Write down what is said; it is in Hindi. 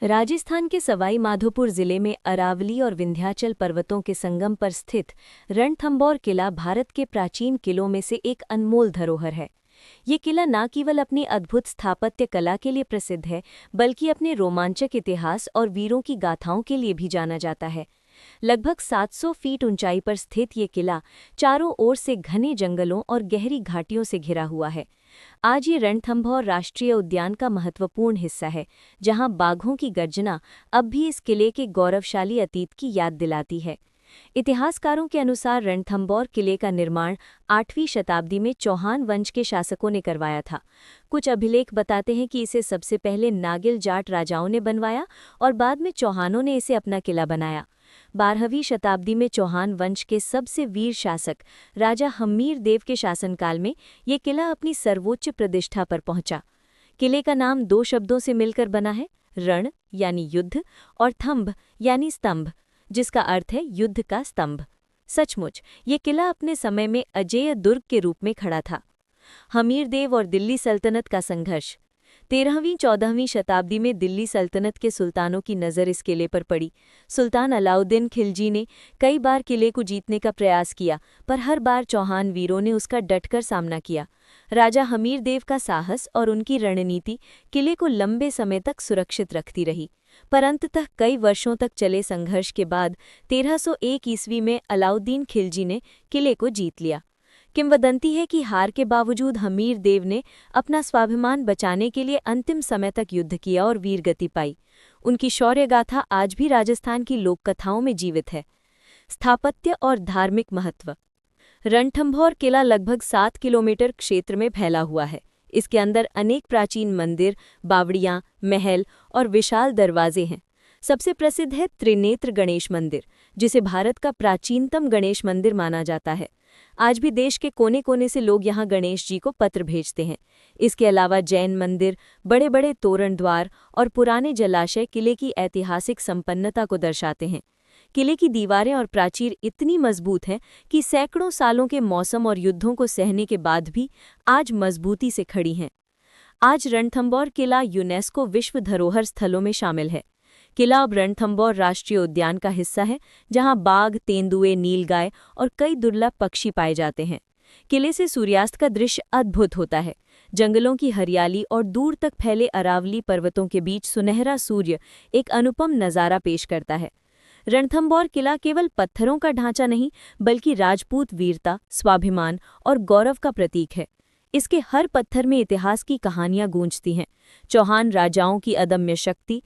राजस्थान के सवाई माधोपुर जिले में अरावली और विंध्याचल पर्वतों के संगम पर स्थित रणथंभौर किला भारत के प्राचीन किलों में से एक अनमोल धरोहर है। ये किला न केवल अपनी अद्भुत स्थापत्य कला के लिए प्रसिद्ध है, बल्कि अपने रोमांचक इतिहास और वीरों की गाथाओं के लिए भी जाना जाता है। लगभग 700 फीट ऊंचाई पर स्थित ये किला चारों ओर से घने जंगलों और गहरी घाटियों से घिरा हुआ है। आज ये रणथंभौर राष्ट्रीय उद्यान का महत्वपूर्ण हिस्सा है, जहां बाघों की गर्जना अब भी इस किले के गौरवशाली अतीत की याद दिलाती है। इतिहासकारों के अनुसार रणथंभौर किले का निर्माण 8वीं शताब्दी में चौहान वंश के शासकों ने करवाया था। कुछ अभिलेख बताते हैं कि इसे सबसे पहले नागिल जाट राजाओं ने बनवाया और बाद में चौहानों ने इसे अपना किला बनाया। 12वीं शताब्दी में चौहान वंश के सबसे वीर शासक राजा हम्मीर देव के शासनकाल में ये किला अपनी सर्वोच्च प्रतिष्ठा पर पहुंचा। किले का नाम 2 शब्दों से मिलकर बना है, रण यानी युद्ध और थंभ यानी स्तंभ, जिसका अर्थ है युद्ध का स्तंभ। सचमुच ये किला अपने समय में अजेय दुर्ग के रूप में खड़ा था। हमीर देव और दिल्ली सल्तनत का संघर्ष। 13वीं-14वीं शताब्दी में दिल्ली सल्तनत के सुल्तानों की नज़र इस किले पर पड़ी। सुल्तान अलाउद्दीन खिलजी ने कई बार किले को जीतने का प्रयास किया, पर हर बार चौहान वीरों ने उसका डटकर सामना किया। राजा हमीर देव का साहस और उनकी रणनीति किले को लंबे समय तक सुरक्षित रखती रही, पर अंततः कई वर्षों तक चले संघर्ष के बाद 1301 ईस्वी में अलाउद्दीन खिलजी ने किले को जीत लिया। किंवदंती है कि हार के बावजूद हमीर देव ने अपना स्वाभिमान बचाने के लिए अंतिम समय तक युद्ध किया और वीरगति पाई। उनकी शौर्य गाथा आज भी राजस्थान की लोक कथाओं में जीवित है। स्थापत्य और धार्मिक महत्व। रणथंभौर किला लगभग 7 किलोमीटर क्षेत्र में फैला हुआ है। इसके अंदर अनेक प्राचीन मंदिर, बावड़ियां, महल और विशाल दरवाजे हैं। सबसे प्रसिद्ध है त्रिनेत्र गणेश मंदिर, जिसे भारत का प्राचीनतम गणेश मंदिर माना जाता है। आज भी देश के कोने कोने से लोग यहाँ गणेश जी को पत्र भेजते हैं। इसके अलावा जैन मंदिर, बड़े बड़े तोरण द्वार और पुराने जलाशय किले की ऐतिहासिक संपन्नता को दर्शाते हैं। किले की दीवारें और प्राचीर इतनी मजबूत हैं कि सैकड़ों सालों के मौसम और युद्धों को सहने के बाद भी आज मजबूती से खड़ी हैं। आज रणथंभौर किला यूनेस्को विश्व धरोहर स्थलों में शामिल है। किला अब रणथंभौर राष्ट्रीय उद्यान का हिस्सा है, जहां बाघ, तेंदुए, नीलगाय और कई दुर्लभ पक्षी पाए जाते हैं। किले से सूर्यास्त का दृश्य अद्भुत होता है। जंगलों की हरियाली और दूर तक फैले अरावली पर्वतों के बीच सुनहरा सूर्य एक अनुपम नज़ारा पेश करता है। रणथंभौर किला केवल पत्थरों का ढांचा नहीं, बल्कि राजपूत वीरता, स्वाभिमान और गौरव का प्रतीक है। इसके हर पत्थर में इतिहास की कहानियां गूंजती हैं। चौहान राजाओं की अदम्य शक्ति,